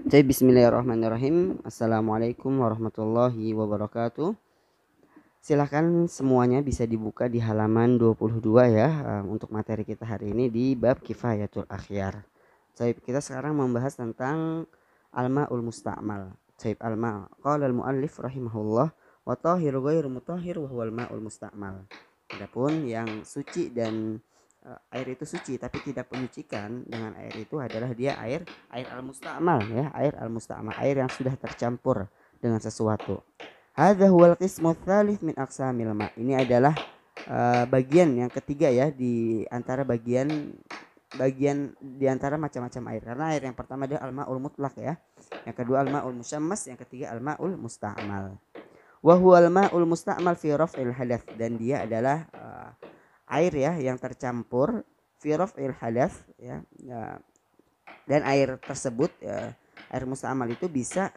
Jadi bismillahirrahmanirrahim. Assalamualaikum warahmatullahi wabarakatuh. Silahkan semuanya bisa dibuka di halaman 22 ya, untuk materi kita hari ini di bab Kifayatul Akhyar. Jadi kita sekarang membahas tentang al-ma'ul musta'mal. Jadi al-ma' qala al-muallif rahimahullah wa tahiru ghairu mutahhir wa huwal ma'ul musta'mal. Adapun yang suci dan air itu suci tapi tidak menyucikan dengan air itu adalah dia air al-musta'mal ya, air al-musta'mal, air yang sudah tercampur dengan sesuatu. Hadza huwal qismu tsalits min aqsamil ma. Ini adalah bagian yang ketiga ya di antara bagian di antara macam-macam air. Karena air yang pertama adalah al-ma'ul mutlaq ya. Yang kedua al-ma'ul musyammas, yang ketiga al-ma'ul musta'mal. Wa huwal ma'ul musta'mal fi raf'il hadath, dan dia adalah air ya yang tercampur fi raf'il hadath ya. Dan air tersebut air musta'mal itu bisa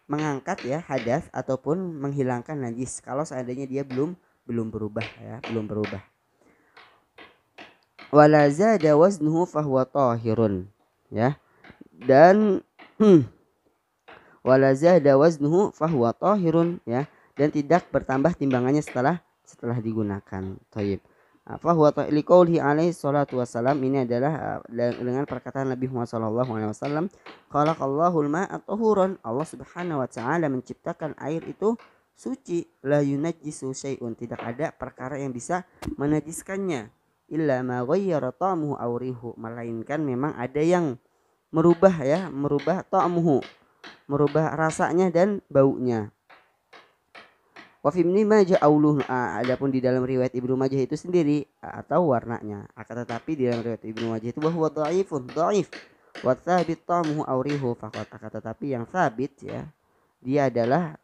mengangkat ya hadas ataupun menghilangkan najis kalau seandainya dia belum berubah ya, belum berubah. Wala zada waznuhu fahuwa tahirun ya. Dan wala zada waznuhu fahuwa tahirun ya, dan tidak bertambah timbangannya setelah digunakan. Thayyib. Fahuwa liqaulihi alaihi salatu wassalam, ini adalah dengan perkataan Nabi Muhammad sallallahu alaihi wasallam, khalaqallahu al-ma'a tahuran, Allah Subhanahu wa taala menciptakan air itu suci, la yunajjisu syai'un, tidak ada perkara yang bisa menajiskannya, illa ma ghayyara ta'muhu aw rihu, melainkan memang ada yang merubah ya, merubah ta'muhu, merubah rasanya dan baunya. Wa fi Ibnu Majah auluh, adapun di dalam riwayat Ibnu Majah itu sendiri atau warnanya. Akan tetapi di dalam riwayat Ibnu Majah itu bahwa dhaifun, dhaif. Wa tsabit ta'muhu aw rihu faqat. Akan tetapi yang sabit ya, dia adalah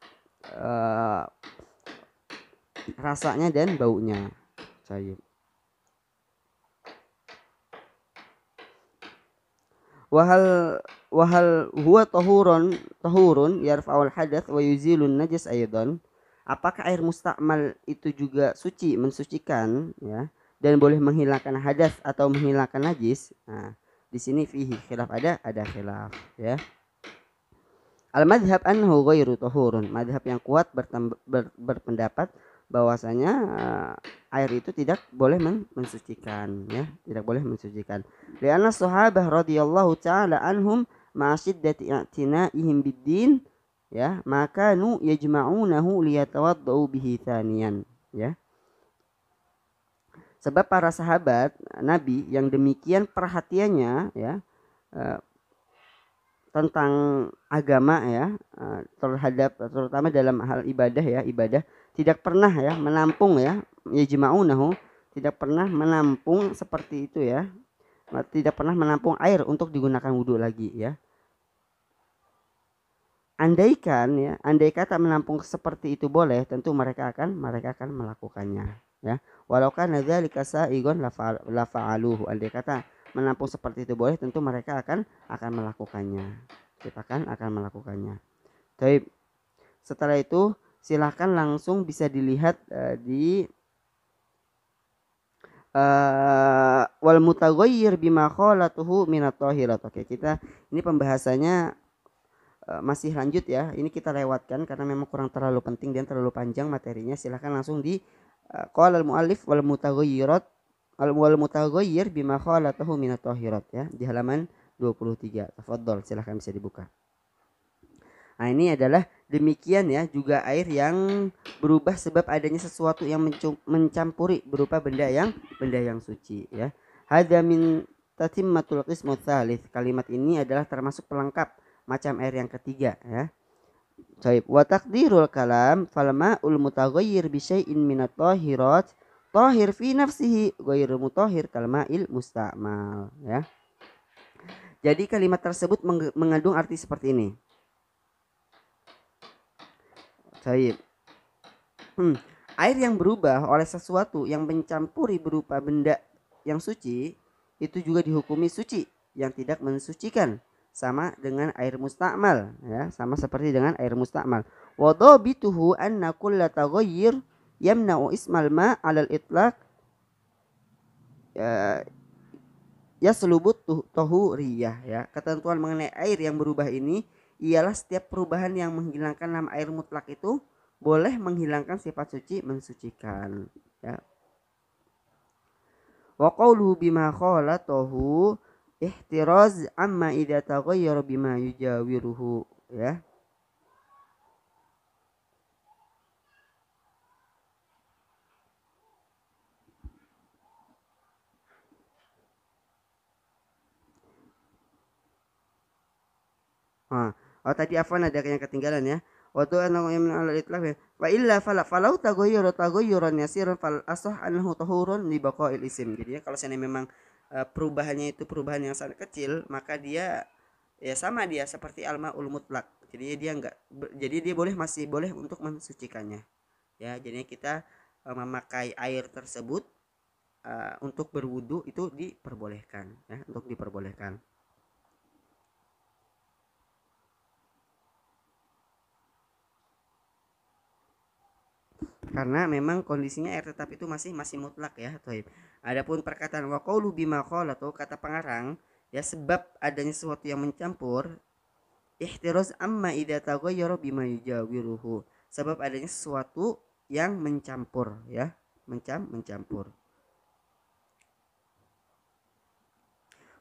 rasanya dan baunya. Sayyid. Wahal huwa tahurun yarfa'ul hadath wa yuzilun najas aidan. Apakah air mustakmal itu juga suci, mensucikan ya, dan boleh menghilangkan hadas atau menghilangkan najis? Nah, di sini fihi khilaf, ada khilaf ya. Al-madhhab annahu ghairu tahurun. Madhab yang kuat berpendapat bahwasanya air itu tidak boleh mensucikan ya, tidak boleh mensucikan. Lianna sahabah radhiyallahu taala anhum ma shiddati i'tina'ihim bid-din ya, maka nu yajma'unahu liyatawaddau bihi thaniyan ya. Sebab para sahabat Nabi yang demikian perhatiannya ya tentang agama ya, terhadap terutama dalam hal ibadah ya, ibadah tidak pernah ya menampung ya, yajma'unahu, tidak pernah menampung seperti itu ya, tidak pernah menampung air untuk digunakan wudhu lagi ya. Andai kata menampung seperti itu boleh, tentu mereka akan melakukannya ya. Walau kana dzalika sa'igon la fa'aluhu. Andai kata menampung seperti itu boleh, tentu mereka akan melakukannya. Kita akan melakukannya. Baik. Setelah itu silahkan langsung bisa dilihat di wal mutaghayyir bima khalatuhu minat tahirat. Oke, kita ini pembahasannya masih lanjut ya. Ini kita lewatkan karena memang kurang terlalu penting dan terlalu panjang materinya. Silahkan langsung di qala al-muallif wal mutaghayyir bima khalatahu minat tahirat ya, di halaman 23. Tafadhol, silahkan bisa dibuka. Nah, ini adalah demikian ya, juga air yang berubah sebab adanya sesuatu yang mencampuri berupa benda yang suci ya. Hadza min tatimmatul qismu tsalits. Kalimat ini adalah termasuk pelengkap macam air yang ketiga ya. Baik, wa taqdirul kalam fal ma'ul mutaghayyir bi syai'in minat tahirat tahir fi nafsihi ghairu mutahhir kal ma'il musta'mal ya. Jadi kalimat tersebut mengandung arti seperti ini. Baik. Air yang berubah oleh sesuatu yang mencampuri berupa benda yang suci itu juga dihukumi suci yang tidak mensucikan, sama dengan air mustakmal ya, sama seperti dengan air mustakmal. Wa dhabituhu anna kulla taghayyir yamna'u ismal ma 'alal itlaq ya selubut tohuriyah ya. Ketentuan mengenai air yang berubah ini ialah setiap perubahan yang menghilangkan nama air mutlak itu boleh menghilangkan sifat suci mensucikan ya. Wa qawluhu bima khalatahu ihtiraz amma idza taghayyara bima yujawiruhu ya. Ah, oh tadi afwan ada yang ketinggalan ya. Waktu anu yang ala itlaf ya. Wa illa falau taghayyuran yasiran fal asah annahu tahurun li baqa'il isim. Jadi ya, kalau seandainya memang perubahannya itu perubahan yang sangat kecil, maka dia ya sama dia seperti al-ma'ul mutlak. Jadi dia enggak jadi dia masih boleh untuk mensucikannya. Ya, jadinya kita memakai air tersebut untuk berwudu itu diperbolehkan ya, untuk diperbolehkan. Karena memang kondisinya air tetap itu masih mutlak ya. Toib. Adapun perkataan wa qaulu bima qala atau kata pengarang ya sebab adanya sesuatu yang mencampur ihtiraz amma idza taghayyara bima yujawiruhu. Sebab adanya sesuatu yang mencampur ya, mencampur.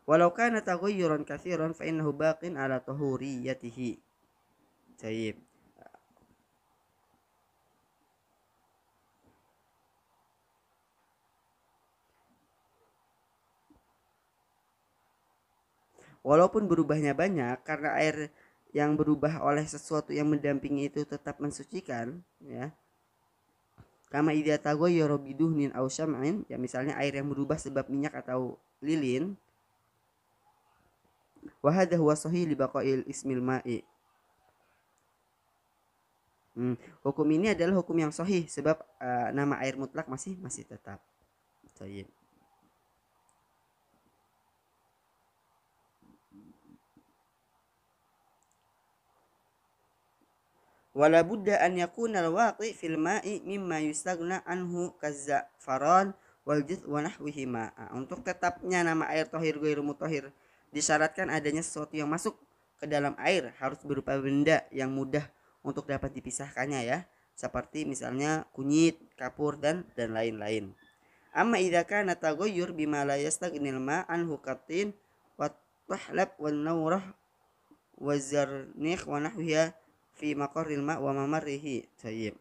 Walau kana taghayyuran katsiran fa innahu baqin ala tahuriyatihi. Baik. Walaupun berubahnya banyak karena air yang berubah oleh sesuatu yang mendampingi itu tetap mensucikan ya. Kama idza taghayyara biduhnin aw syam'in ya misalnya air yang berubah sebab minyak atau lilin. Wa hadha huwa sahih li baqa'il ismil ma'i. Hukum ini adalah hukum yang sahih sebab nama air mutlak masih tetap. Baik. Wala budda an yakuna al-waqi fil ma'i mimma yustaghna anhu kazzafaran wal jith wa nahwihima. Untuk tetapnya nama air tahir ghairu mutahhir disyaratkan adanya sesuatu yang masuk ke dalam air harus berupa benda yang mudah untuk dapat dipisahkannya ya, seperti misalnya kunyit, kapur dan lain-lain. Amma idza kana taghayyur bima la yastaghnil ma anhu qatin wa tahlab wan nawrah wa zarnikh wa nahwiha fi maqarril ma wa mamarrihi. Tayyib.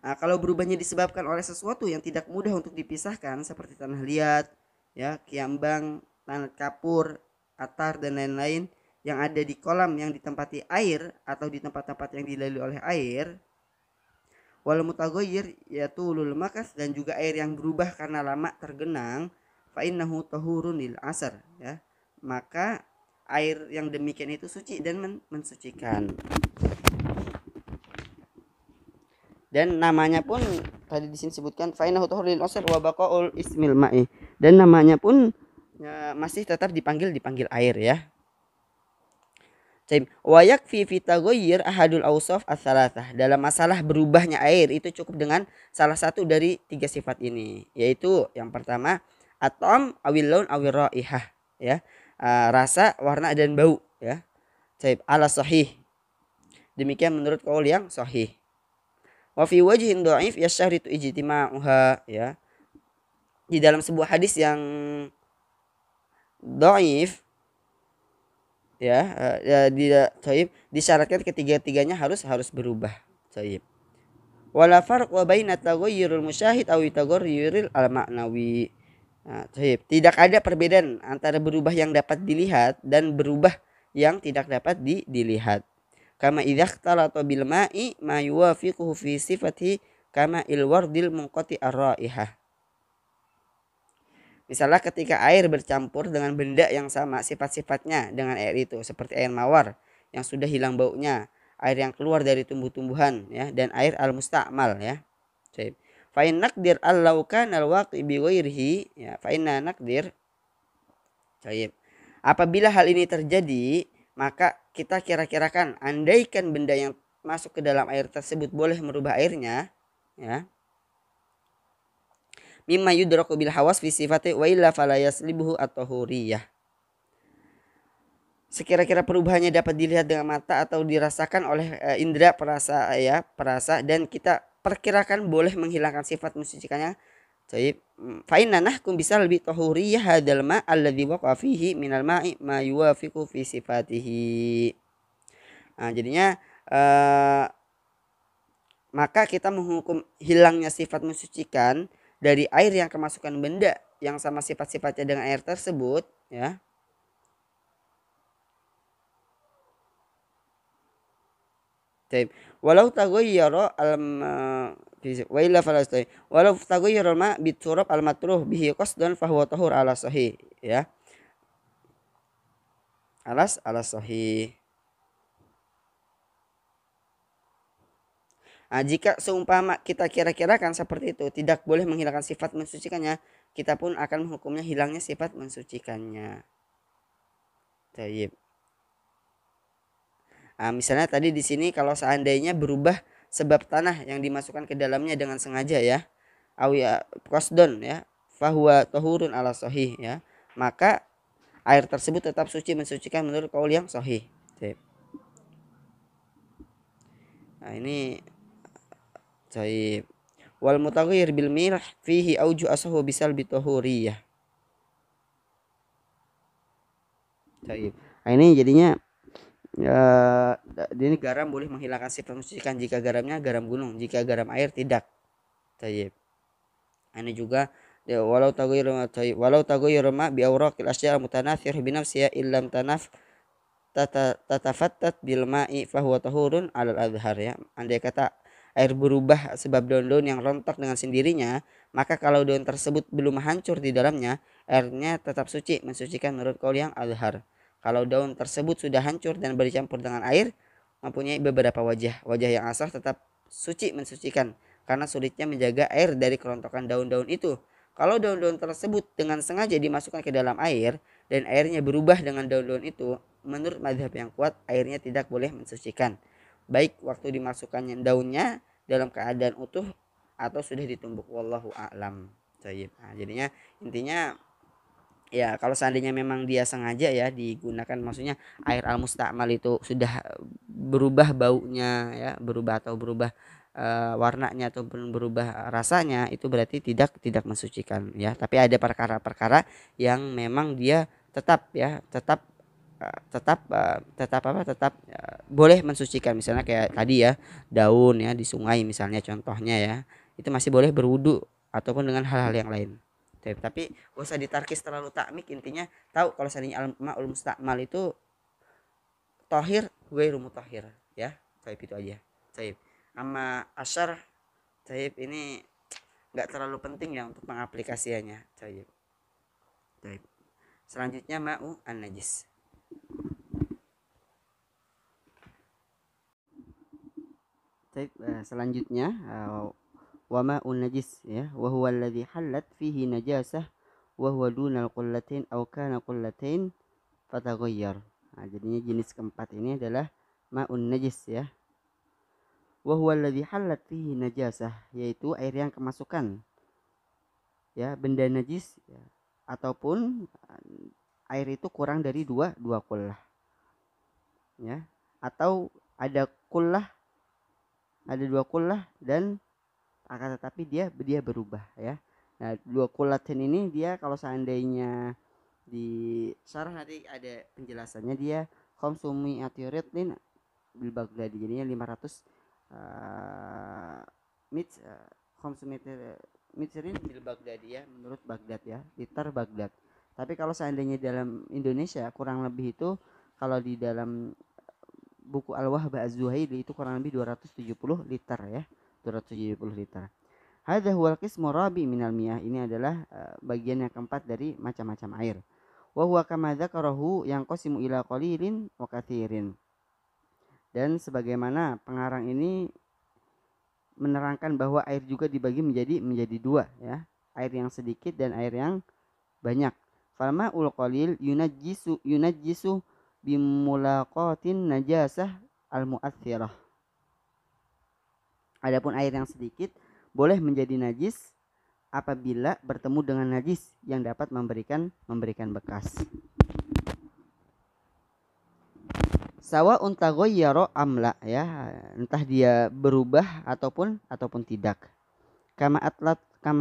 Nah, kalau berubahnya disebabkan oleh sesuatu yang tidak mudah untuk dipisahkan seperti tanah liat, ya, kiambang, tanah kapur, atar dan lain-lain yang ada di kolam yang ditempati air atau di tempat-tempat yang dilalui oleh air, wal mutaghayyir yatulul makas dan juga air yang berubah karena lama tergenang, fa innahu tahurun lil asar ya. Maka air yang demikian itu suci dan mensucikan. Dan namanya pun tadi di sini sebutkan fainahu tahurul asar wa baqaul ismil ma'i. Dan namanya pun ya, masih tetap dipanggil air ya. Wa yakfi fi taghayyur ahadul awsaf ats-tsalatsah. Dalam masalah berubahnya air itu cukup dengan salah satu dari tiga sifat ini, yaitu yang pertama atom awil laun awil raihah ya. Rasa, warna dan bau ya. Ala sahih. Demikian menurut qaul yang sahih. Wa fi wajhin dhaif yasyaritu ijtima'uha ya. Di dalam sebuah hadis yang dhaif ya, disyaratkan ketiga-tiganya harus berubah. Baik. Wala farqa baina taghayyurul musyahid aw taghayyuril al-ma'nawi. Nah, tidak ada perbedaan antara berubah yang dapat dilihat dan berubah yang tidak dapat dilihat. Kama idza ikhtalata bil ma'i ma yuwafiquhu fi sifati kama il wardil munqati ar-raihah. Misalnya ketika air bercampur dengan benda yang sama sifat-sifatnya dengan air itu, seperti air mawar yang sudah hilang baunya, air yang keluar dari tumbuh-tumbuhan ya, dan air al-musta'mal ya. Fa in naqdir allau kana al-waqi bi ghairihi ya, fa inna naqdir. Apabila hal ini terjadi, maka kita kira-kirakan andaikan benda yang masuk ke dalam air tersebut boleh merubah airnya ya, mimma yudraku bil hawas fi sifati wa illa fala yaslibuhu at-tahuriyah. Sekira-kira perubahannya dapat dilihat dengan mata atau dirasakan oleh indera perasa dan kita perkirakan boleh menghilangkan sifat mensucikannya. Jadi fa inna nahkum bisa lebih tahuriyah hadzal ma alladzi waqa fihi minal ma'i ma yuwafiqu fi sifatihi. Nah, jadinya maka kita menghukum hilangnya sifat mensucikan dari air yang kemasukan benda yang sama sifat-sifatnya dengan air tersebut, ya. Walau taghayyara wa illa falastai walau taghayyara ma biturab al matruh bihi qasdan fa huwa tahur ala sahih, ya. Ala sahih. Nah, jika seumpama kita kira-kirakan seperti itu tidak boleh menghilangkan sifat mensucikannya, kita pun akan menghukumnya hilangnya sifat mensucikannya. Tayyib. Nah, misalnya tadi di sini kalau seandainya berubah sebab tanah yang dimasukkan ke dalamnya dengan sengaja, ya, awiya qasdon, ya, fahuwa tahurun ala sahih, ya, maka air tersebut tetap suci mensucikan menurut qaul yang sahih. Nah, ini taib. Wal mutaghayyir bil milh fihi auju asahu bisal bitahuriyah. Taib. Nah, ini jadinya ini garam boleh menghilangkan sifat mensucikan jika garamnya garam gunung, jika garam air tidak. Taib. Ini juga walau taghayyur ma bi awraqil asya' mutanathir bi nafsiha illam tatafattat bil ma'i fa huwa tahurun 'alal azhar, ya. Andai kata air berubah sebab daun-daun yang rontok dengan sendirinya, maka kalau daun tersebut belum hancur di dalamnya, airnya tetap suci mensucikan menurut qaul yang azhar. Kalau daun tersebut sudah hancur dan bercampur dengan air, mempunyai beberapa wajah yang asal tetap suci mensucikan karena sulitnya menjaga air dari kerontokan daun-daun itu. Kalau daun-daun tersebut dengan sengaja dimasukkan ke dalam air dan airnya berubah dengan daun-daun itu, menurut mazhab yang kuat airnya tidak boleh mensucikan, baik waktu dimasukkannya daunnya dalam keadaan utuh atau sudah ditumbuk. Wallahu a'lam. Nah, jadinya intinya, ya, kalau seandainya memang dia sengaja, ya, digunakan, maksudnya air al mustakmal itu sudah berubah baunya, ya, berubah atau berubah warnanya ataupun berubah rasanya, itu berarti tidak mensucikan, ya. Tapi ada perkara-perkara yang memang dia tetap, ya, tetap boleh mensucikan, misalnya kayak tadi, ya, daun, ya, di sungai misalnya contohnya, ya, itu masih boleh berwudu ataupun dengan hal-hal yang lain. Tapi gak usah ditarkis terlalu takmik, intinya tahu kalau seandainya al-ma'ul mustakmal itu tahir ghairu mutahhir, ya. Itu aja. Amma asyar ini nggak terlalu penting, ya, untuk pengaplikasiannya. Selanjutnya ma'u an-najis. Selanjutnya wa ma'un najis, ya, wa huwa alladhi hallat fihi najasah wa huwa dunal qullatain aw kana qullatain fataghayyar. Nah, jadinya jenis keempat ini adalah ma'un najis, ya. Wa huwa alladhi hallat fihi najasah, yaitu air yang kemasukan, ya, benda najis, ya, ataupun air itu kurang dari dua kullah, ya, atau ada dua kullah dan akan tetapi dia berubah, ya. Nah, dua kullatin ini dia kalau seandainya di syarah nanti ada penjelasannya, dia konsumi atiridin bil Baghdadi, jadinya 500 konsumi mitrin bil Baghdadi, ya, menurut Baghdad, ya, liter Baghdad. Tapi kalau seandainya dalam Indonesia kurang lebih itu, kalau di dalam buku Al-Wahbah Az-Zuhaili itu kurang lebih 270 liter, ya, 270 liter. Hadza huwal qismu rabi minal miyah, ini adalah bagian yang keempat dari macam-macam air. Wa huwa kama dzakarahu yang qasimu ila qalilin wa katsirin. Dan sebagaimana pengarang ini menerangkan bahwa air juga dibagi menjadi dua, ya, air yang sedikit dan air yang banyak. Falma'ul qalil yunajjisu bimulaqatin najasah al-mu'athirah. Adapun air yang sedikit boleh menjadi najis apabila bertemu dengan najis yang dapat memberikan bekas. Sawa'un taghayyara amla, ya, entah dia berubah ataupun tidak. Kama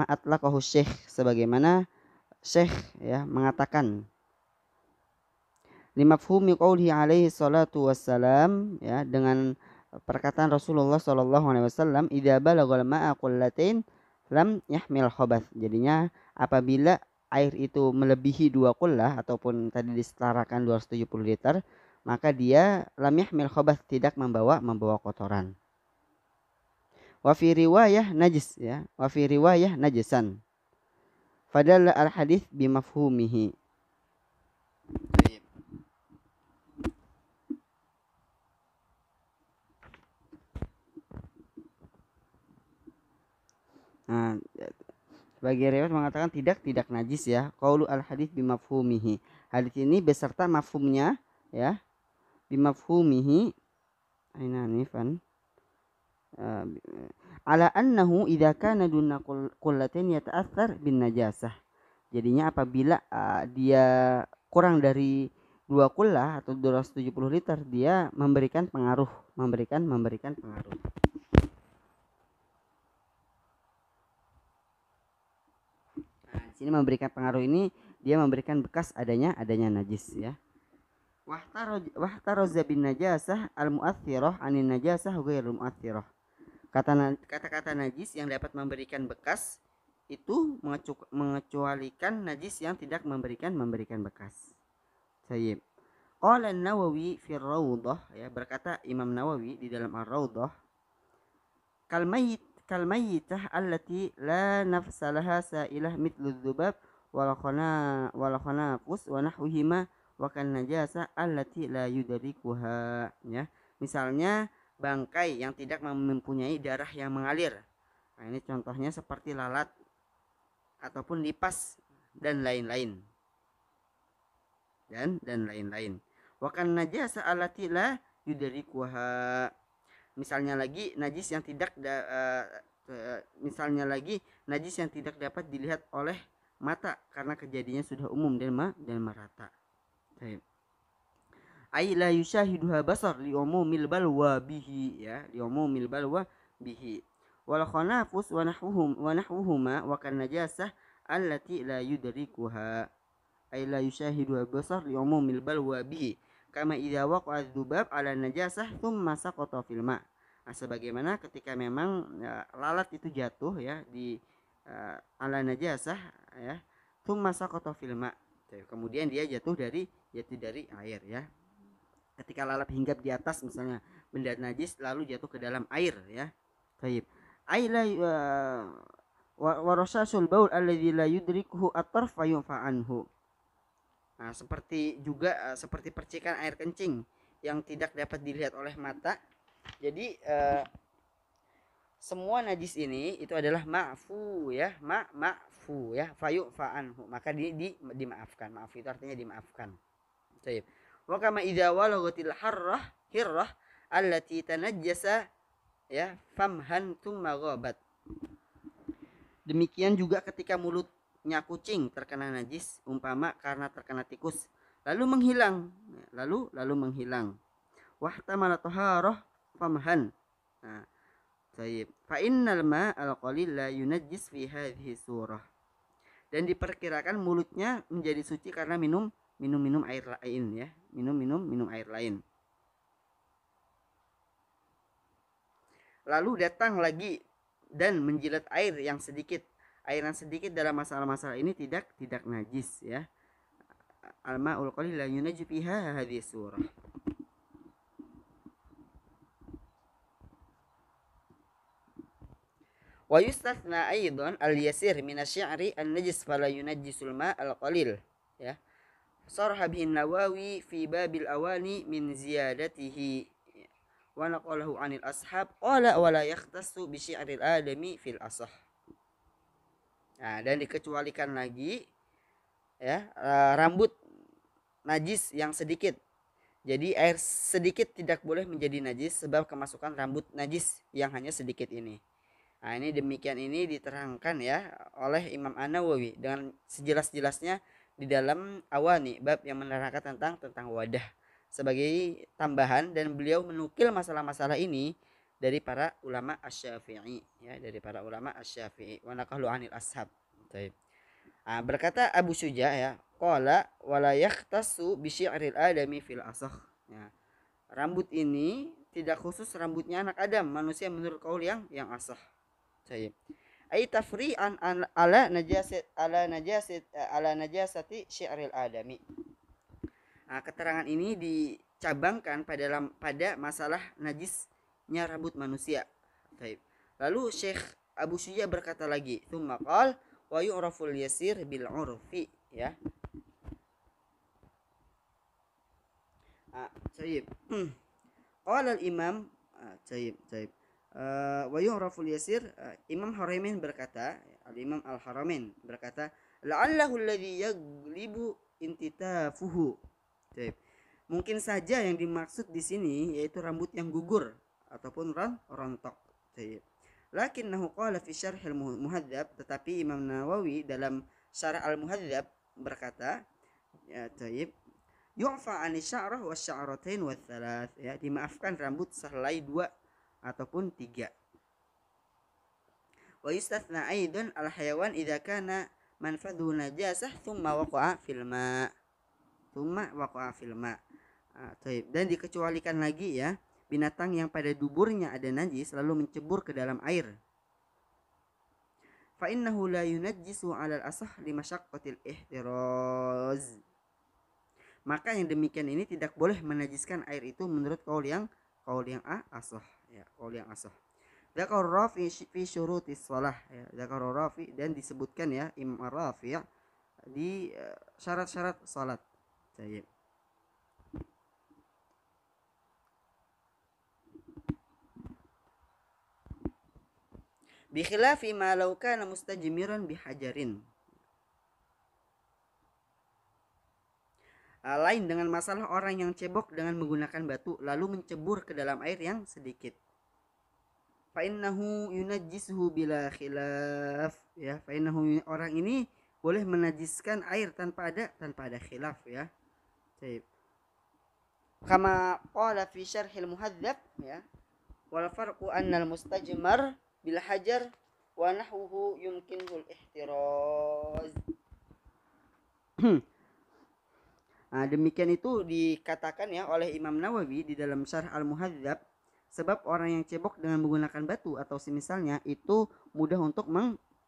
atlaqahu Syekh, sebagaimana Syekh ya mengatakan limafhumi qaulihi alaihi salatu wassalam, ya, dengan perkataan Rasulullah sallallahu alaihi wasallam, idza balagal ma'a qullatain lam yahmil khabath. Jadinya apabila air itu melebihi 2 qullah ataupun tadi disetarakan 270 liter, maka dia lam yahmil khabath, tidak membawa kotoran. Wa fi riwayah najis, ya, wa fi riwayah najasan. Fadalla al hadits bimafhumihi. Nah, sebagai riwayat mengatakan tidak najis, ya. Qaulu al hadits bimafhumihi. Hadis ini beserta mafhumnya, ya. Bimafhumihi aina nifan ala annahu idza kana dunna qullatain yata'athar bin najasah. Jadinya apabila dia kurang dari 2 qullah atau 270 liter, dia memberikan pengaruh. Sini memberikan pengaruh ini dia memberikan bekas adanya najis, ya. Wahtaroza bin najasah al mu'athirah anin najasah ghairul mu'athirah. Kata-kata najis yang dapat memberikan bekas itu mengecualikan najis yang tidak memberikan bekas. Sayyib. Qala an-Nawawi fi ar-Raudhah, ya, berkata Imam Nawawi di dalam Ar-Raudhah, kalmayyitah allati la nafsalaha sa'ilah mithlu dzubab wal khanafus wa nahwihima wa kan najasa allati la yudrikuha, ya. Misalnya bangkai yang tidak mempunyai darah yang mengalir. Nah, ini contohnya seperti lalat ataupun lipas dan lain-lain. Dan lain-lain. Wa kan najasa allati la yudrikuha. Misalnya lagi najis yang tidak dapat dilihat oleh mata karena kejadiannya sudah umum dan merata. Ai la yushahiduha basar li umumil balwa bihi, ya, li umumil balwa bihi. Wal khanafus wa nahwuhuma wa kan najasah allati la yudrikuha. Ai la yushahiduha basar li umumil balwa bihi. Kama idza waqa'a dzubab 'ala najasah tsumma saqata fil ma'. Nah, sebagaimana ketika memang lalat itu jatuh, ya, di 'ala najasah, ya, tsumma saqata fil ma'. Kemudian dia jatuh dari air, ya. Ketika lalat hinggap di atas misalnya benda najis lalu jatuh ke dalam air, ya. Baik. Aila wa rasasul baul alladzi la yudrikuhu at-tarf fa yunfa'anhu. Nah, seperti percikan air kencing yang tidak dapat dilihat oleh mata. Jadi semua najis ini itu adalah ma'fu, ya, ma'fu, ya, fayu fa'anhu, maka dimaafkan. Maaf itu artinya dimaafkan. Baik. Wa kama idza walagatil hirrah allati tanajjasa, ya, famhan thumma ghabat. Demikian juga ketika mulutnya kucing terkena najis, umpama karena terkena tikus, lalu menghilang. Wahtamala taharah famhan. Nah, baik. Fa innal ma'al qalil la yunajjis fi hadhihi surah. Dan diperkirakan mulutnya menjadi suci karena minum air lain, ya. Minum air lain. Lalu datang lagi dan menjilat air yang sedikit. Air yang sedikit dalam masalah-masalah ini tidak najis, ya. Al-ma'ul qalil la yunajjis fiha hadhihi surah. Wa yustathna aidan al-yasir min asy-syi'ri an-najis fala yunajjisul ma'al qalil, ya. Sarha bihi Nawawi fi babil awani min ziyadatihi wa naqalahu 'anil ashab qala wa la yakhtassu bi syi'ril adami fil asah. Nah, dan dikecualikan lagi, ya, rambut najis yang sedikit. Jadi air sedikit tidak boleh menjadi najis sebab kemasukan rambut najis yang hanya sedikit ini. Nah, ini demikian ini diterangkan ya oleh Imam An-Nawawi dengan sejelas-jelasnya di dalam Awani bab yang menerangkan tentang wadah sebagai tambahan, dan beliau menukil masalah-masalah ini dari para ulama Asy-Syafi'i ya, dari para ulama Asy-Syafi'i wa naqalu anil ashab. Baik. Berkata Abu Syuja ya, qala wala yahtassu bi syi'ril adami fil asah. Ya. Rambut ini tidak khusus rambutnya anak Adam, manusia menurut kaul yang asah. Baik. Ai tafri'an ala najasati syi'ril adami. Keterangan ini dicabangkan pada masalah najisnya rambut manusia. Baik. Lalu Syekh Abu Syuja berkata lagi, "Tsumma qal wa yu'raful yasir bil 'urfi." Ya. Baik. Qala al-Imam baik. Wa yu'raful yasir, Imam Haramain berkata, Al-Imam Al-Haramain berkata, la'allahu alladhi yaglibu intitafuhu. Baik. Mungkin saja yang dimaksud di sini yaitu rambut yang gugur ataupun rontok. Baik. Lakinnahu qala fi syarhil muhadzab, tetapi Imam Nawawi dalam syarah al-muhadzab berkata, ya baik, yu'fa 'ani sya'rah wa sya'ratain wa tsalath, ya, dimaafkan rambut sehelai 2 ataupun 3. Wa yustatsna aidan al-hayawan idza kana manfadhu najasah thumma waqa'a fil ma'. Dan dikecualikan lagi ya binatang yang pada duburnya ada najis lalu mencebur ke dalam air. Fa innahu la yunajjisu 'alal asah li masyaqqatil ihtiraz. Maka yang demikian ini tidak boleh menajiskan air itu menurut kaul yang asah ya, kaul yang asah. Dzakar Rafi fi syurutis shalah ya, dzakar Rafi, dan disebutkan ya Imam Rafi ya, di syarat-syarat salat. Baik. Bi khilafi ma law kana mustajmiran bihajarin. Lain dengan masalah orang yang cebok dengan menggunakan batu lalu mencebur ke dalam air yang sedikit. Fa innahu yunajjisuhu bila khilaf ya, fa innahu, orang ini boleh menajiskan air tanpa ada khilaf ya. Baik. Kama qala fi syarhil muhadzab ya, wal farqu annal mustajmar bil hajar wa nahwuhu yumkinul ihtiraz. Demikian itu dikatakan ya oleh Imam Nawawi di dalam Syarh Al-Muhadzab, sebab orang yang cebok dengan menggunakan batu atau semisalnya itu mudah untuk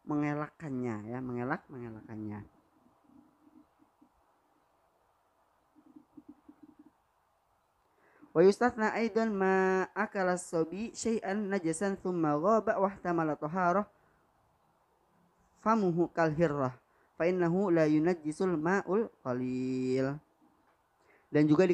mengelakkannya ya, mengelakkannya. Wa yustathna aidan ma akala as-sabi syai'an najasan thumma ghaba wa ihtamala taharah famuhu kal hirrah fa innahu la yunajjisul ma'ul qalil. Dan juga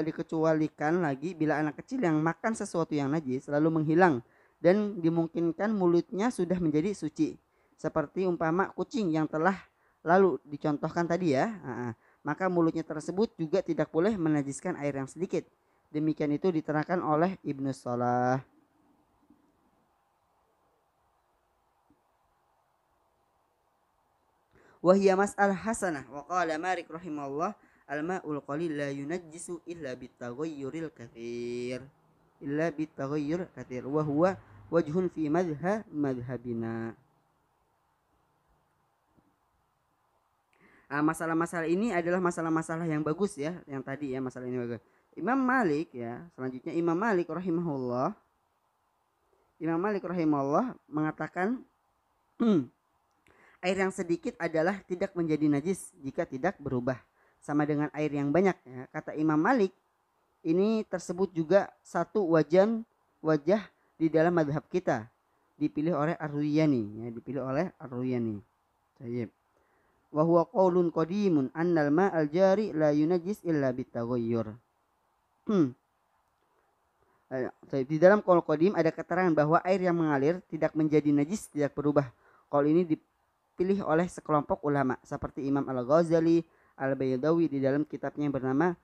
dikecualikan lagi bila anak kecil yang makan sesuatu yang najis lalu menghilang dan dimungkinkan mulutnya sudah menjadi suci, seperti umpama kucing yang telah lalu dicontohkan tadi ya, maka mulutnya tersebut juga tidak boleh menajiskan air yang sedikit. Demikian itu diterangkan oleh Ibnu Shalah. Wahia mas'al hasanah wa qala Malik rahimahullah, al-ma'ul qalil la yunajjisu illa bitaghayyuril katsir wa huwa wajhun fi madhhabina. Masalah-masalah ini adalah masalah-masalah yang bagus ya, yang tadi ya, masalah ini bagus. Imam Malik ya, selanjutnya Imam Malik rahimahullah mengatakan air yang sedikit adalah tidak menjadi najis jika tidak berubah sama dengan air yang banyak ya. Kata Imam Malik, ini tersebut juga satu wajah di dalam madhab kita, dipilih oleh Ar-Ruyani ya, Tayyib. Wa huwa qaulun qadimun annal ma'al jari la yunajjis illa bitaghayyur. Di dalam qaul qadim ada keterangan bahwa air yang mengalir tidak menjadi najis, tidak berubah. Qaul ini dipilih oleh sekelompok ulama seperti Imam Al-Ghazali Al-Baydawi di dalam kitabnya yang bernama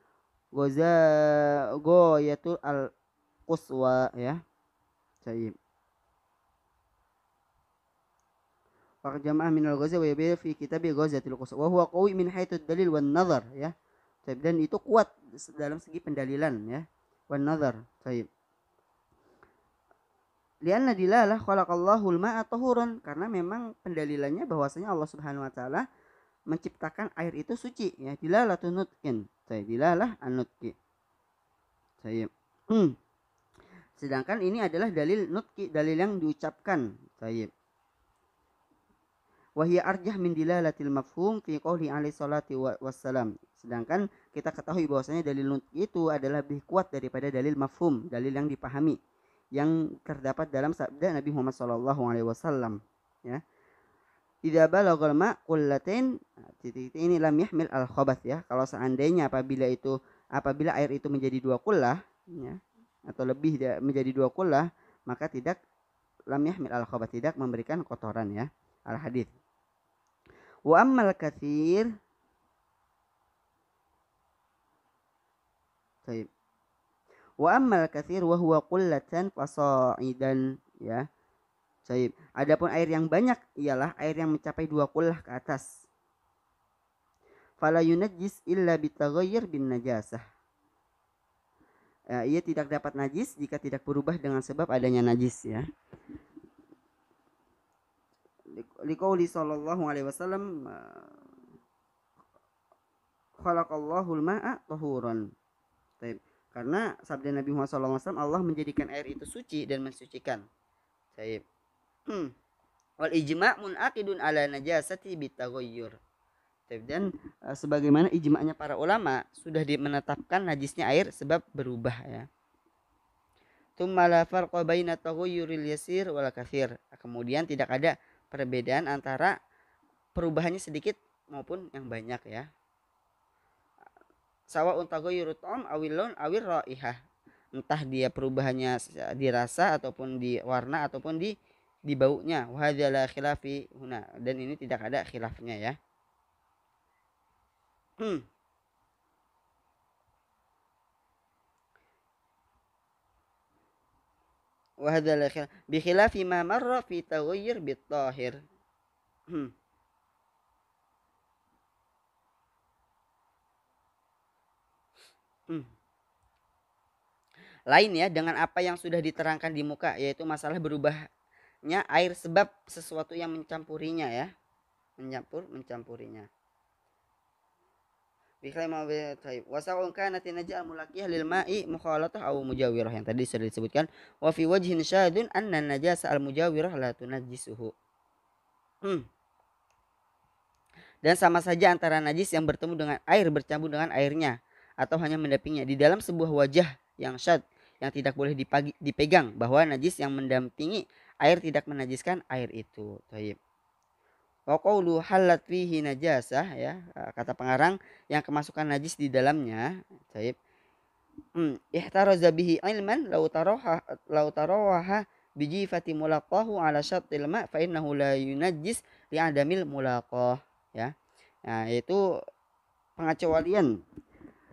Ghayatul Al-Quswa ya. Baik. jamaah min al-ghaza wa yabi fi kitabi ghazatil qusas wa huwa qawi min haitsu dalil wan nazar ya. Dan itu kuat dalam segi pendalilan ya. Wan nazar. Baik. Lianna dilalah khalaqallahu al-ma'a tahuran, karena memang pendalilannya bahwasanya Allah Subhanahu wa taala menciptakan air itu suci ya. Dilalah tunutkin. Baik, dilalah an-nutqi. Baik. Sedangkan ini adalah dalil nutqi, dalil yang diucapkan. Baik. Wahia arjah min dilalatil mafhum fi qouli alaihi salatu wassalam. Sedangkan kita ketahui bahwasanya dalil nutqi itu adalah lebih kuat daripada dalil mafhum, dalil yang dipahami, yang terdapat dalam sabda Nabi Muhammad sallallahu alaihi wasallam ya. Idza balagal ma qullatain, titik ini lam yahmil al khabath ya. Kalau seandainya apabila air itu menjadi 2 kullah ya, atau lebih menjadi 2 kullah, maka tidak lam yahmil al khabath, tidak memberikan kotoran ya. Al hadits. Wa ammal katsir, baik. Wa ammal katsir wa huwa qullatan fasa'idan ya. Baik. Adapun air yang banyak ialah air yang mencapai 2 kullah ke atas. Fala yunajjis illa bitaghayyur bin najasah. Ia tidak dapat najis jika tidak berubah dengan sebab adanya najis ya. Liqauli sallallahu alaihi wasallam khalaqallahu al-ma'a tahuran. Baik. Karena sabda Nabi Muhammad sallallahu alaihi wasallam, Allah menjadikan air itu suci dan mensucikan. Baik. Wal ijma' munaqidun ala najasati bitaghayyur. Dan sebagaimana ijma'nya para ulama sudah menetapkan najisnya air sebab berubah ya. Tsumma la farqa baina taghayyuril yasir wal katsir. Kemudian tidak ada perbedaan antara perubahannya sedikit maupun yang banyak ya. Sawa'un taghayyurut ta'am awil laun awir raihah. Entah dia perubahannya di rasa ataupun di warna ataupun di baunya. Wa hadza la khilafi huna, dan ini tidak ada khilafnya ya. Wa hadza la khilaf bi khilafi ma marra fi taghayyur bit tahir. Lain ya dengan apa yang sudah diterangkan di muka, yaitu masalah berubahnya air sebab sesuatu yang mencampurinya ya, mencampurinya. Wasa'un kanat najal mulaqiyah lil ma'i mukhalatah aw mujawirah, yang tadi sudah disebutkan. Wa fi wajhin syadun anna najasa al mujawirah la tunajjisuhu. Dan sama saja antara najis yang bertemu dengan air bercampur dengan airnya atau hanya mendampinginya di dalam sebuah wajah yang syad, yang tidak boleh dipegang, bahwa najis yang mendampingi air tidak menajiskan air itu. Baik. Wa qawlu halat fihi najasah ya, kata pengarang yang kemasukan najis di dalamnya. Baik. Ihtaraza bihi ilman law tarawaha bijifati mulaqahu ala syattil ma fa innahu la yunajjis li adamil mulaqah ya. Nah, itu pengecualian.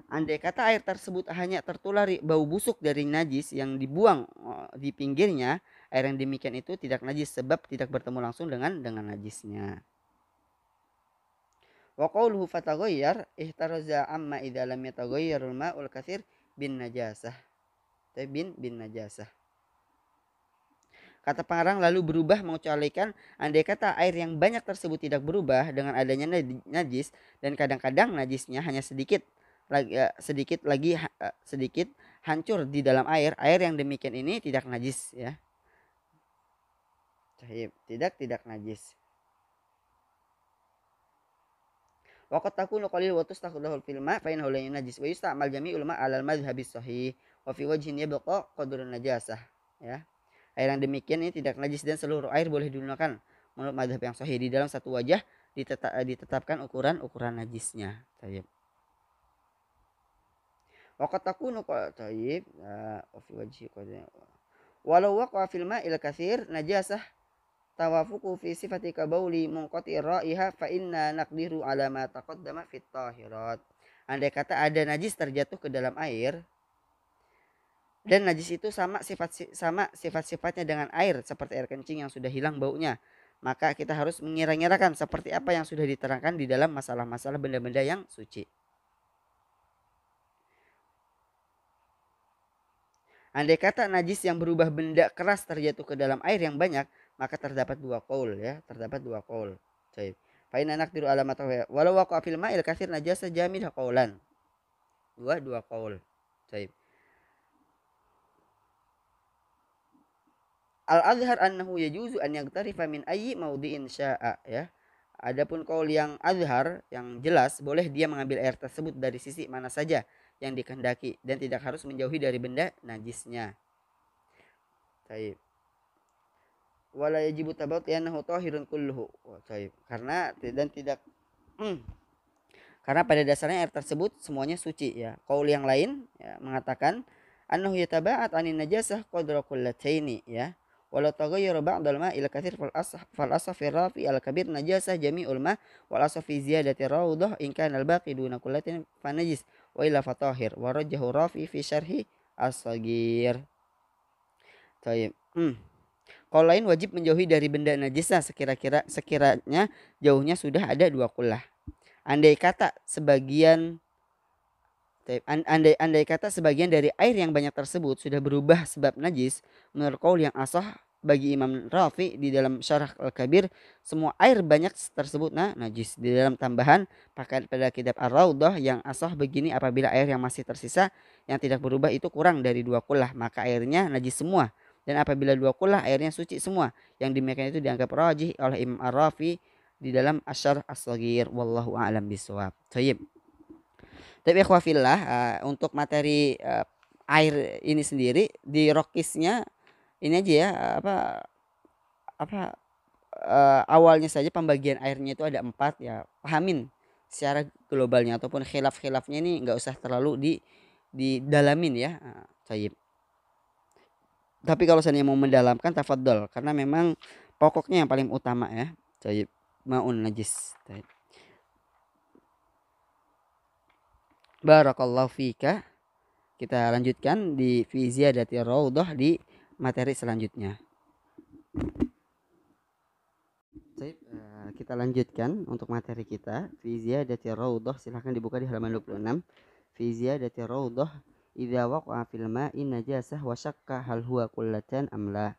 Andai kata air tersebut hanya tertular bau busuk dari najis yang dibuang di pinggirnya, air yang demikian itu tidak najis sebab tidak bertemu langsung dengan najisnya. Wa qawluhu fataghayyar ihtaraza amma idza lam yataghayyarul ma'ul katsir bin najasah. Bin najasah. Kata pengarang lalu berubah mengecualikan andai kata air yang banyak tersebut tidak berubah dengan adanya najis, dan kadang-kadang najisnya hanya sedikit hancur di dalam air yang demikian ini tidak najis ya. Tidak najis. Wa qad takunu qalil wa tustaqdahu fil ma fa innahu la yunajjis wa yusta'mal jami'ul ma 'ala al-madhhabis sahih wa fi wajhin yabqa qadrun najasah ya. Air yang demikian ini tidak najis dan seluruh air boleh digunakan menurut madhab yang sahih. Di dalam satu wajah ditetapkan ukuran najisnya. Tayyib. Waqat takunu tayyib wa fi wajhi walau waqa fil ma'il katsir najasah tawafuqu fi sifati kabauli munqati ra'iha fa inna naqdiru ala ma taqaddama fit tahirat. Andai kata ada najis terjatuh ke dalam air dan najis itu sama sifat-sifatnya dengan air seperti air kencing yang sudah hilang baunya, maka kita harus mengira-ngirakan seperti apa yang sudah diterangkan di dalam masalah-masalah benda-benda yang suci. Andai kata najis yang berubah benda keras terjatuh ke dalam air yang banyak, maka terdapat dua qaul ya, terdapat dua qaul. Baik. Fa inna naqdiru ala ma walau waqa fil ma'il katsir najasa jamid qaulan. Dua qaul. Baik. Al-azhar annahu yajuzu an yaghtarifa min ayyi mawdi'in sya'a ya. Adapun qaul yang azhar yang jelas boleh dia mengambil air tersebut dari sisi mana saja yang dikehendaki dan tidak harus menjauhi dari benda najisnya. Baik. Wala yajibu tabat li'annahu tahirun kulluhu. Baik. Karena dan tidak karena pada dasarnya air tersebut semuanya suci ya. Qaul yang lain ya, mengatakan annahu yataba'at 'anin najasah qadra kullataini ya. Walau taghayyara ba'dal ma ila katsir fal asaf fi rafi al kabir najasah jami'ul ma wal asaf fi ziyadati rawdah in kana al baqi duna kullatin fa najis wa illa fatahir wa rajahu rafi fi syarhi as-saghir. Baik. Kalau lain wajib menjauhi dari benda najisah sekiranya jauhnya sudah ada dua kullah. Andai kata sebagian dari air yang banyak tersebut sudah berubah sebab najis, menurut qaul yang asah bagi Imam Rafi di dalam Syarah Al-Kabir, semua air banyak tersebut najis. Di dalam tambahan pada kitab Ar-Raudhah yang asah begini, apabila air yang masih tersisa yang tidak berubah itu kurang dari dua kullah, maka airnya najis semua. Dan apabila dua kullah airnya suci semua. Yang demikian itu dianggap rajih oleh Imam Ar-Rafi di dalam Asyarh As-Saghir. Wallahu a'lam bishawab. Thayyib. Tapi ikhwafillah untuk materi air ini sendiri di rokisnya ini aja ya awalnya saja pembagian airnya itu ada 4 ya, pahamin secara globalnya ataupun khilaf-khilafnya ini nggak usah terlalu didalamin ya. Tayyib. Tapi kalau saya mau mendalamkan tafadhol karena memang pokoknya yang paling utama ya. Tayyib. Maun najis. Tayyib. Barakallahu fika. Kita lanjutkan di fi ziyadati raudhah di materi selanjutnya. Baik, kita lanjutkan untuk materi kita fi ziyadati raudhah, silahkan dibuka di halaman 26. Fi ziyadati raudhah idza waqa'a fil ma'i najasah wa syakka hal huwa qullatan am la.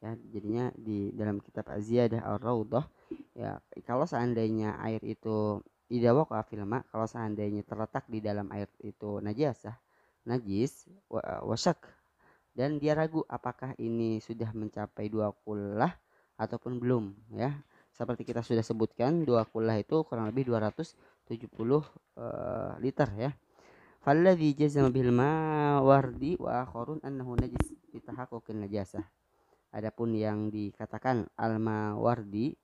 Ya, jadinya di dalam kitab Az-Ziyadah Ar-Raudhah ya, kalau seandainya air itu idza waqa'a fil ma', kalau seandainya terletak di dalam air itu najis wasyak, dan dia ragu apakah ini sudah mencapai 2 kullah ataupun belum ya. Seperti kita sudah sebutkan 2 kullah itu kurang lebih 270 liter ya. Falladzi jazama bil mawardi wa akharun annahu najis bitahaqquqin najasah. Adapun yang dikatakan al-mawardi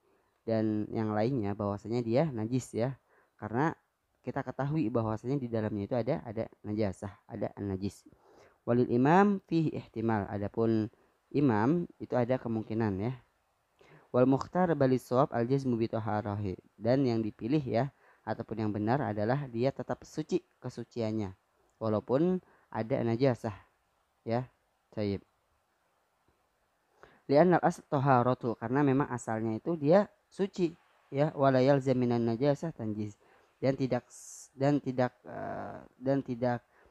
dan yang lainnya bahwasanya dia najis ya, karena kita ketahui bahwasanya di dalamnya itu ada najasah, ada an-najis. Walil imam fihi ihtimal, adapun imam itu ada kemungkinan ya. Wal mukhtar balis shawab al jazmu bi taharahi, dan yang dipilih ya ataupun yang benar adalah dia tetap suci kesuciannya walaupun ada najasah ya. Tayyib. Li'anna al-asl taharatu, karena memang asalnya itu dia suci ya, wala yalzaminan najasah tanjiz, dan tidak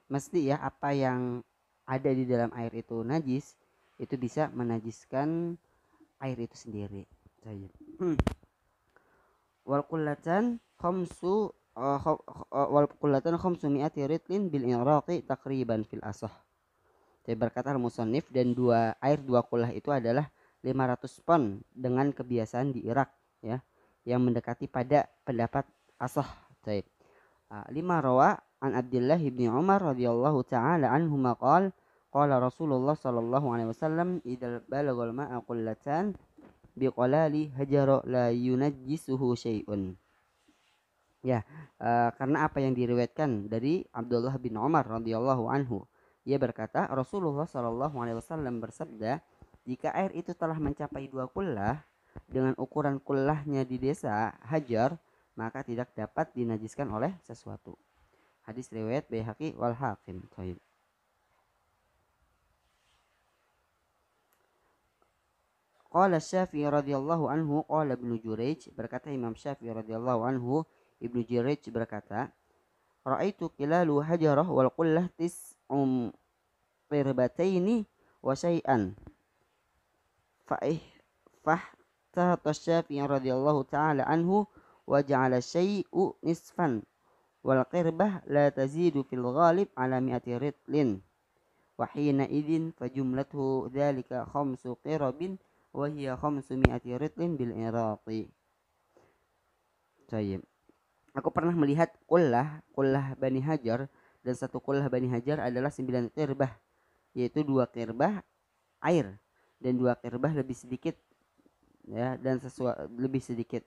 mesti ya apa yang ada di dalam air itu najis itu bisa menajiskan air itu sendiri. Wal qullatan khamsu mi'ati ritlin bil iraqi takriban fil asah. Jadi berkata al-musannif, dan air 2 kullah itu adalah 500 pon dengan kebiasaan di Irak ya, yang mendekati pada pendapat asah. Baik. 5 rawa an Abdullah bin Umar radhiyallahu taala anhuma qala Rasulullah sallallahu alaihi wasallam idzal balagal ma'a qullatan biqalali hajara la yunajjisuhu syai'un. Ya, karena apa yang diriwayatkan dari Abdullah bin Umar radhiyallahu anhu, ia berkata Rasulullah sallallahu alaihi wasallam bersabda, jika air itu telah mencapai 2 kullah dengan ukuran kullahnya di desa Hajar, maka tidak dapat dinajiskan oleh sesuatu. Hadis riwayat Baihaqi wal Hakim. Qala Syafi'i radhiyallahu anhu qala Ibnu Jurayj, berkata Imam Syafi'i radhiyallahu anhu, Ibnu Jurayj berkata, ra'aitu qilalu hajarah wal qullah tis'um qirbataini wa syai'an fa'ih fahtata Syafi'i radhiyallahu ta'ala anhu wa ja'ala syai'u nisfan wal qirbah la tazidu fil ghalib ala mi'ati ritlin wa hina idzin fa jumlatuhu dzalika khamsu qirabin wa hiya khamsu mi'ati ritlin bil iraqi. Baik. Aku pernah melihat qullah Bani Hajar, dan satu qullah Bani Hajar adalah 9 qirbah, yaitu 2 qirbah air dan 2 qirbah lebih sedikit ya, dan lebih sedikit.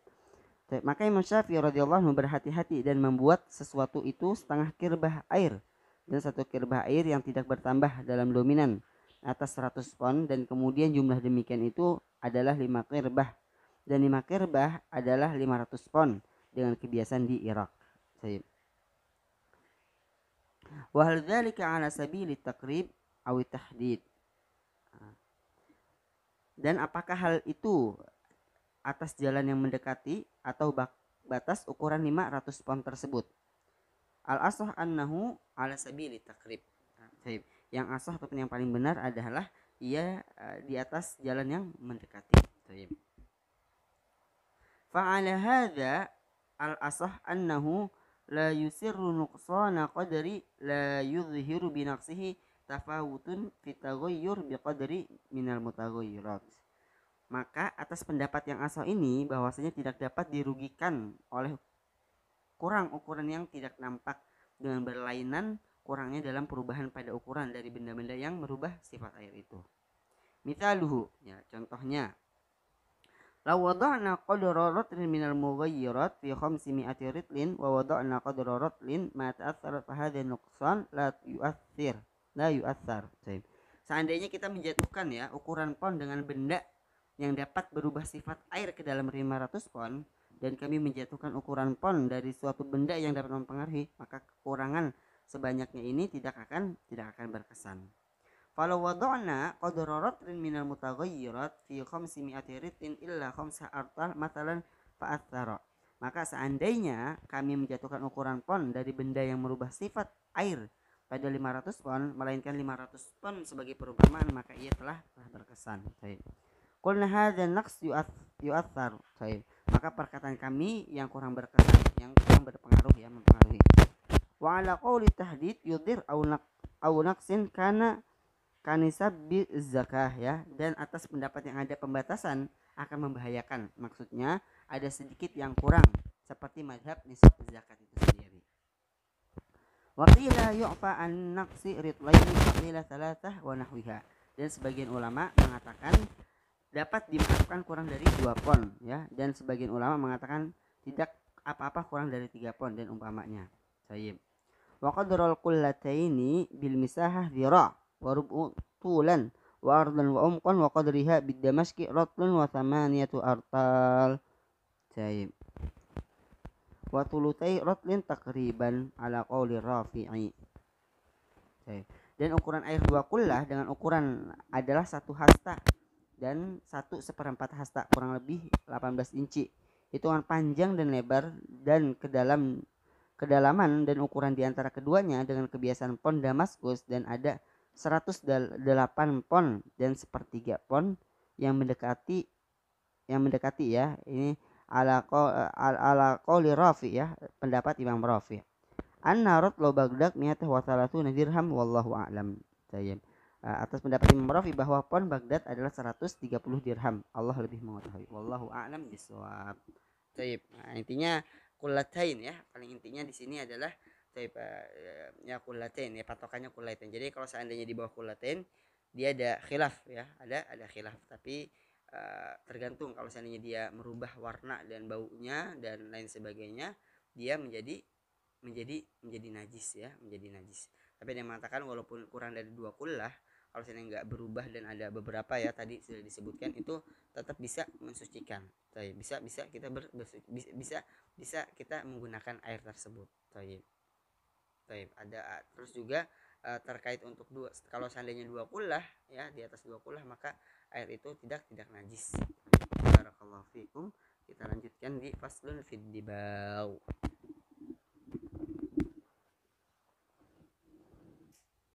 Maka Imam Syafi'i radhiyallahu anhu berhati-hati dan membuat sesuatu itu setengah qirbah air dan 1 qirbah air yang tidak bertambah dalam dominan atas 100 pon, dan kemudian jumlah demikian itu adalah 5 qirbah, dan 5 qirbah adalah 500 pon dengan kebiasaan di Irak. Wa hal dzalika ala sabili takrib aw tahdid. Dan apakah hal itu atas jalan yang mendekati atau batas ukuran 500 pon tersebut? Al-asah annahu ala sabili takrib. Yang asah ataupun yang paling benar adalah ia di atas jalan yang mendekati. Fa'ala hadza al-asah annahu la yusirru nuqsana qadri la yudhiru bi naqsihi tafawutun fi taghayyur bi qadri minal mutaghayyirat. Maka atas pendapat yang asal ini bahwasanya tidak dapat dirugikan oleh kurang ukuran yang tidak nampak dengan berlainan kurangnya dalam perubahan pada ukuran dari benda-benda yang merubah sifat air itu. Mithaluhu, ya, contohnya, law wada'na qadra ratlin minal mughayyirat fi 500 ritlin wa wada'na qadra ratlin ma ta'athara fa hadha nuqsan la yu'athar. Seandainya kita menjatuhkan ya ukuran pon dengan benda yang dapat berubah sifat air ke dalam 500 pon, dan kami menjatuhkan ukuran pon dari suatu benda yang dapat mempengaruhi, maka kekurangan sebanyaknya ini tidak akan berkesan. Falau wada'na qadra ratlin minal mutaghayyirat fi 500 ritlin illa 5 artal matalan fa'athara. Maka seandainya kami menjatuhkan ukuran pon dari benda yang merubah sifat air pada 500 pon, melainkan 500 pon sebagai perumpamaan, maka ia telah berkesan. Qulna hadza naqs yu'athar. Maka perkataan kami yang kurang berkesan, yang kurang berpengaruh, ya, mempengaruhi. Wa ala qawli tahdid yudir au naqsin kana kanisab bi zakah, ya, dan atas pendapat yang ada pembatasan akan membahayakan, maksudnya ada sedikit yang kurang seperti mazhab nisab zakat itu sendiri. Wa qila yu'fa an naqsi ritlaini wa qila thalathah wa nahwiha, dan sebagian ulama mengatakan dapat dimaafkan kurang dari 2 pon, ya, dan sebagian ulama mengatakan tidak apa-apa kurang dari 3 pon dan umpamanya. Baik. Wa qadrul qullataini bil misahah dhira wa rub'u tulan wa ardan wa umqan wa qadriha bid damashqi ratlun wa thamaniyatu artal. Baik. Wa tulutai ratlin takriban ala qauli Rafi'i. Baik. Dan ukuran air 2 qullah dengan ukuran adalah 1 hasta dan 1/4 hasta, kurang lebih 18 inci. Hitungan panjang dan lebar dan kedalaman dan ukuran di antara keduanya dengan kebiasaan pon Damaskus, dan ada 108 pon dan 1/3 pon yang mendekati ya, ini ala qauli Rafi, ya, pendapat Imam Rafi. Anna ratlu Baghdad mi'atah wa 30 dirham wallahu a'lam. Atas pendapat Imam Rafi bahwa pon Baghdad adalah 130 dirham. Allah lebih mengetahui. Wallahu a'lam bishawab. Baik. Nah, intinya kullatain, ya. Paling intinya di sini adalah ya kullatain, ya, patokannya kullatain. Jadi kalau seandainya di bawah kullatain dia ada khilaf, ya. Ada khilaf, tapi tergantung kalau seandainya dia merubah warna dan baunya dan lain sebagainya, dia menjadi najis, ya, menjadi najis. Tapi dia mengatakan walaupun kurang dari 2 qullah, kalau seandainya nggak berubah dan ada beberapa, ya, tadi sudah disebutkan, itu tetap bisa mensucikan. Bisa kita bisa kita menggunakan air tersebut. Ada terus juga terkait untuk kalau seandainya 2 qullah, ya, di atas 2 qullah, maka air itu tidak najis. Barakallahu fikum. Kita lanjutkan di faslun fid dibau.